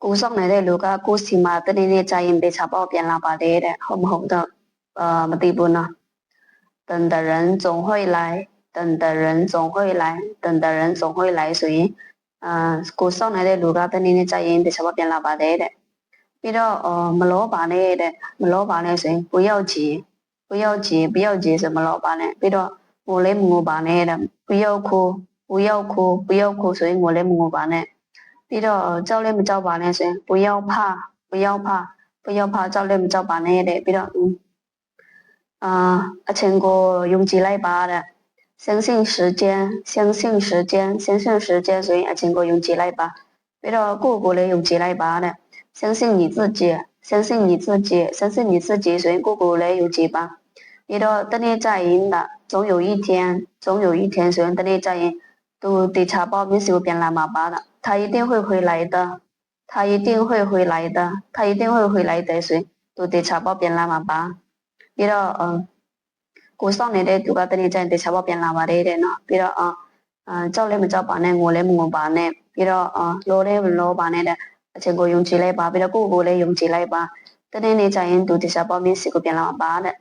ကိုစောင့်နေတဲ့လူကကိုစီမှာတနေ့နေ့ကြာရင်တေချာပေါ့ပြန်လာပါတယ်တဲ့ဟုတ်မဟုတ်တော့မသိဘူးနော်等的人总会来等的人总会来等的人总会来ဆိုရင်ကိုစောင့်နေတဲ့လူကတနေ့နေ့ကြာရင်တေချာပေါ့ပြန်လာပါတယ်တဲ့ပြီးတော့မလောပါနဲ့တဲ့မလောပါနဲ့ဆိုရင်不要急不要急不要急ဆိုမလောပါနဲ့ပြီးတော့ငိုလည်းမငိုပါနဲ့တဲ့不要哭不要哭不要哭ဆိုရင်ငိုလည်းမငိုပါနဲ့ပြီးတော့ကြောက်လည်းမကြောက်ပါနဲ့ဆိုရင်不要怕不要怕不要怕ကြောက်လည်းမကြောက်ပါနဲ့တဲ့ပြီးတော့အချိန်ကိုယုံကြည်လိုက်ပါတဲ့相信时间相信时间相信时间ဆိုရင်အချိန်ကိုယုံကြည်လိုက်ပါပြီးတော့ကိုယ့်ကိုလည်းယုံကြည်လိုက်ပါတဲ့相信你自己相信你自己相信你自己ဆိုရင်ကိုယ့်ကိုလည်းယုံကြည်ပါပြီးတော့တနေ့ကျရင်總有一天總有一天ဆိုရင်တနေ့ကျရင်သူတေချာပေါ့မျက်စိကိုပြန်လာမှာပါ的他一定会回来的他一定会回来的他一定会回来的ဆိုရင်သူတေချာပေါ့ပြန်လာမှာပါပြီးတော့ကိုစောင့်နေတဲ့သူကတနေ့ကျရင်တေချာပေါ့ပြန်လာပါတယ်တဲ့နော်ပြီးတော့ကြောက်လည်းမကြောက်ပါနဲ့ငိုလည်းမငိုပါနဲ့ပြီးတော့လောလည်းမလောပါနဲ့တဲ့အချိန်ကိုယုံကြည်လိုက်ပါပြီးတော့ကိုယ့်ကိုလည်းယုံကြည်လိုက်ပါတနေ့နေ့ကျရင်သူတေချာပေါ့မျက်စိကိုပြန်လာမှာပါတဲ့